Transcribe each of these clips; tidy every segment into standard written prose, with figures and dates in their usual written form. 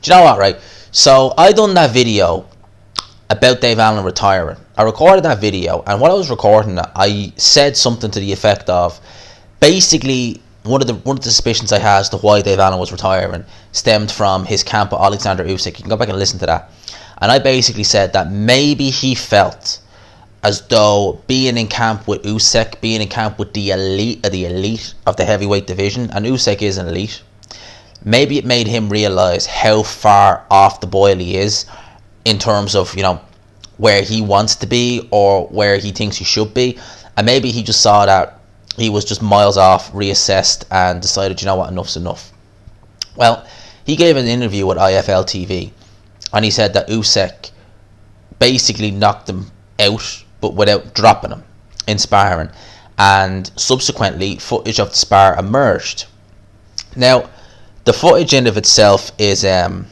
Do you know what, right? So I done that video about Dave Allen retiring. I recorded that video, and while I was recording it, I said something to the effect of, basically, one of the suspicions I had as to why Dave Allen was retiring stemmed from his camp with Oleksandr Usyk. You can go back and listen to that. And I basically said that maybe he felt as though being in camp with Usyk, being in camp with the elite of the heavyweight division, and Usyk is an elite, maybe it made him realise how far off the boil he is in terms of, where he wants to be or where he thinks he should be. And maybe he just saw that he was just miles off, reassessed, and decided, you know what, enough's enough. Well, he gave an interview with IFL TV, and he said that Usyk basically knocked him out, but without dropping him in sparring. And subsequently, footage of the spar emerged. Now, the footage in of itself is, there's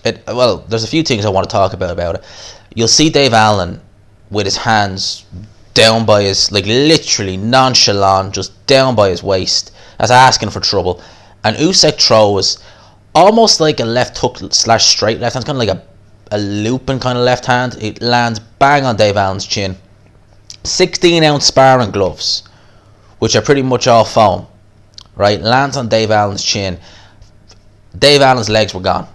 a few things I want to talk about it. You'll see Dave Allen with his hands down by his, literally nonchalant, just down by his waist, as asking for trouble. And Usyk throws almost like a left hook / straight left hand, kind of like a looping kind of left hand. It lands bang on Dave Allen's chin. 16-ounce sparring gloves, which are pretty much all foam, right? Lands on Dave Allen's chin. Dave Allen's legs were gone.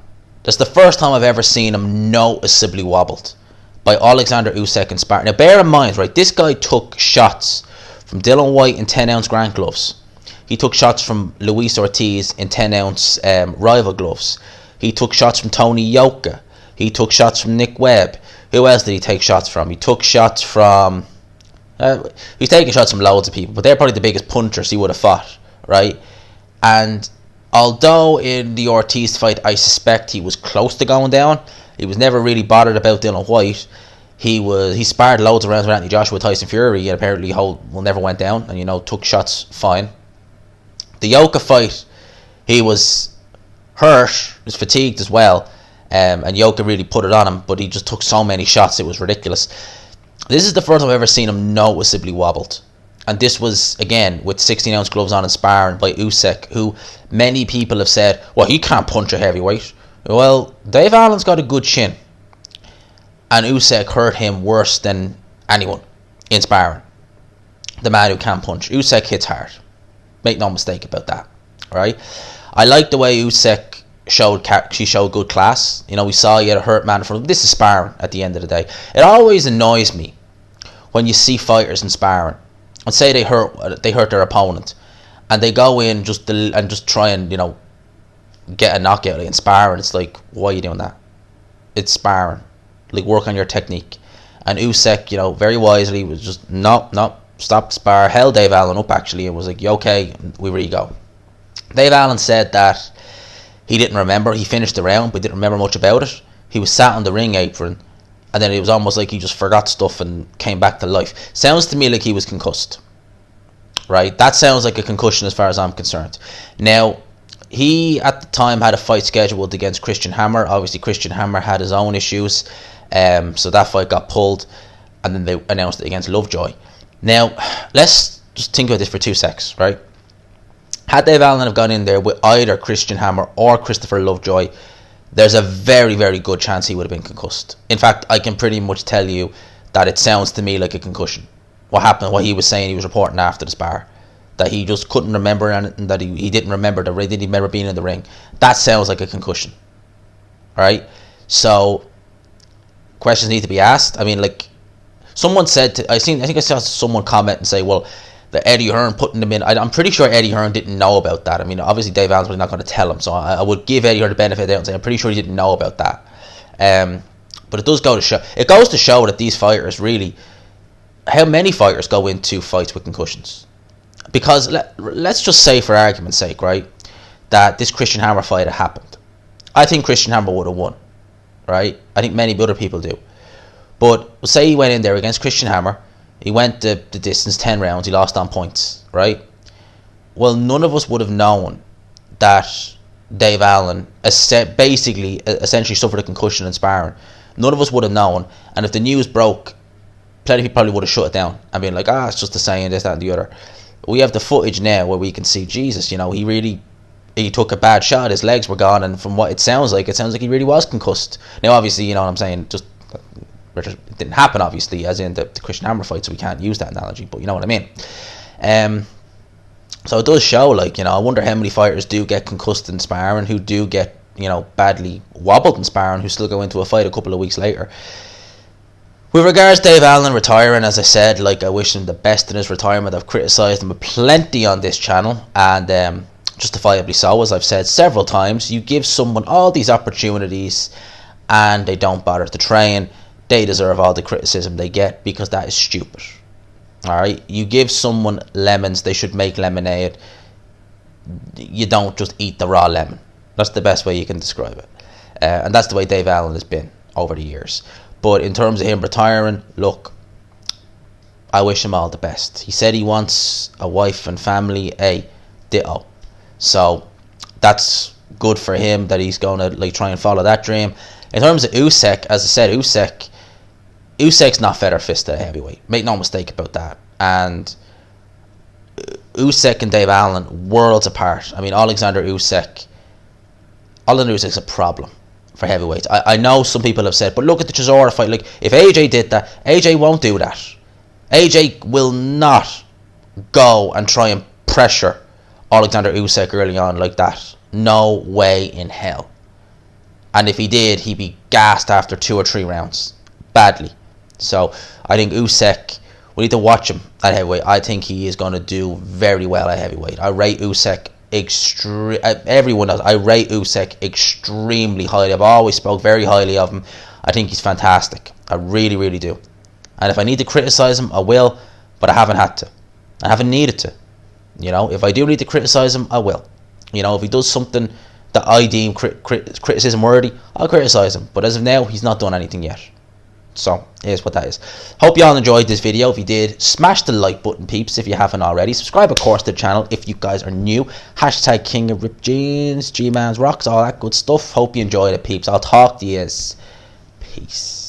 That's the first time I've ever seen him noticeably wobbled by Oleksandr Usyk in sparring. Now bear in mind, right, this guy took shots from Dillian Whyte in 10-ounce Grant gloves. He took shots from Luis Ortiz in 10-ounce rival gloves. He took shots from Tony Yoka. He took shots from Nick Webb. Who else did he take shots from? He took shots from... he's taking shots from loads of people, but they're probably the biggest punchers he would have fought, right? And although in the Ortiz fight, I suspect he was close to going down, he was never really bothered about Dillian Whyte. He sparred loads of rounds with Anthony Joshua, Tyson Fury, and apparently never went down, and took shots fine. The Yoka fight, he was hurt, he was fatigued as well, and Yoka really put it on him, but he just took so many shots, it was ridiculous. This is the first time I've ever seen him noticeably wobbled. And this was, again, with 16-ounce gloves on and sparring by Usyk, who many people have said, well, he can't punch a heavyweight. Well, Dave Allen's got a good chin. And Usyk hurt him worse than anyone in sparring. The man who can't punch. Usyk hits hard. Make no mistake about that. Right? I like the way Usyk showed good class. We saw he had a hurt man in front of him. This is sparring at the end of the day. It always annoys me when you see fighters in sparring and say they hurt their opponent, and they go in just try and get a knockout in sparring. It's like, why are you doing that? It's sparring. Work on your technique. And Usyk, very wisely was just no, stop the spar. Held Dave Allen up actually, and was like, you okay? We re-go. Dave Allen said that he didn't remember. He finished the round, but didn't remember much about it. He was sat on the ring apron, and then it was almost like he just forgot stuff and came back to life. Sounds to me like he was concussed. Right? That sounds like a concussion as far as I'm concerned. Now, he at the time had a fight scheduled against Christian Hammer. Obviously, Christian Hammer had his own issues, so that fight got pulled, and then they announced it against Lovejoy. Now, let's just think about this for 2 seconds, right? Had Dave Allen have gone in there with either Christian Hammer or Christopher Lovejoy, there's a very, very good chance he would have been concussed. In fact, I can pretty much tell you that it sounds to me like a concussion. What happened, what he was saying, he was reporting after the spar, that he just couldn't remember anything, that he didn't remember the ring, didn't remember being in the ring. That sounds like a concussion. Alright? So, questions need to be asked. I mean, someone said, I think I saw someone comment and say, well, that Eddie Hearn putting them in. I'm pretty sure Eddie Hearn didn't know about that. I mean, obviously Dave Allen's not going to tell him, so I would give Eddie Hearn the benefit of the doubt and say I'm pretty sure he didn't know about that. But it does go to show. It goes to show that these fighters really, how many fighters go into fights with concussions? Because let's just say, for argument's sake, right, that this Christian Hammer fight had happened. I think Christian Hammer would have won, right? I think many other people do. But say he went in there against Christian Hammer. He went the distance, 10 rounds, he lost on points, right? Well, none of us would have known that Dave Allen essentially suffered a concussion in sparring. None of us would have known, and if the news broke, plenty of people probably would have shut it down and been like, it's just the saying, this, that and the other. We have the footage now where we can see, Jesus, he really he took a bad shot, his legs were gone, and from what it sounds like he really was concussed. Now, obviously, you know what I'm saying, it didn't happen, obviously, as in the Christian Hammer fight, so we can't use that analogy, but you know what I mean. So it does show, like, you know, I wonder how many fighters do get concussed in sparring, who do get, you know, badly wobbled in sparring, who still go into a fight a couple of weeks later. With regards to Dave Allen retiring, as I said, like, I wish him the best in his retirement. I've criticised him plenty on this channel, and justifiably so, as I've said several times. You give someone all these opportunities and they don't bother to train, they deserve all the criticism they get, because that is stupid. Alright, you give someone lemons, they should make lemonade. You don't just eat the raw lemon. That's the best way you can describe it. And that's the way Dave Allen has been over the years. But in terms of him retiring, look, I wish him all the best. He said he wants a wife and family, ditto. So that's good for him, that he's going to, like, try and follow that dream. In terms of Usyk, as I said, Usyk's not feather fisted heavyweight. Make no mistake about that. And Usyk and Dave Allen, worlds apart. I mean, Oleksandr Usyk's a problem for heavyweights. I know some people have said, but look at the Chisora fight. Like, if AJ did that, AJ won't do that. AJ will not go and try and pressure Oleksandr Usyk early on like that. No way in hell. And if he did, he'd be gassed after 2 or 3 rounds. Badly. So, I think Usyk, we need to watch him at heavyweight. I think he is going to do very well at heavyweight. I rate Usyk everyone knows I rate Usyk extremely highly. I've always spoke very highly of him. I think he's fantastic. I really, really do. And if I need to criticise him, I will, but I haven't had to. I haven't needed to. You know, if I do need to criticise him, I will. You know, if he does something that I deem criticism worthy, I'll criticise him. But as of now, he's not done anything yet. So, here's what that is. Hope you all enjoyed this video. If you did, smash the like button, peeps, if you haven't already. Subscribe, of course, to the channel if you guys are new. Hashtag King of Rip Jeans, G-Man's Rocks, all that good stuff. Hope you enjoyed it, peeps. I'll talk to you. Peace.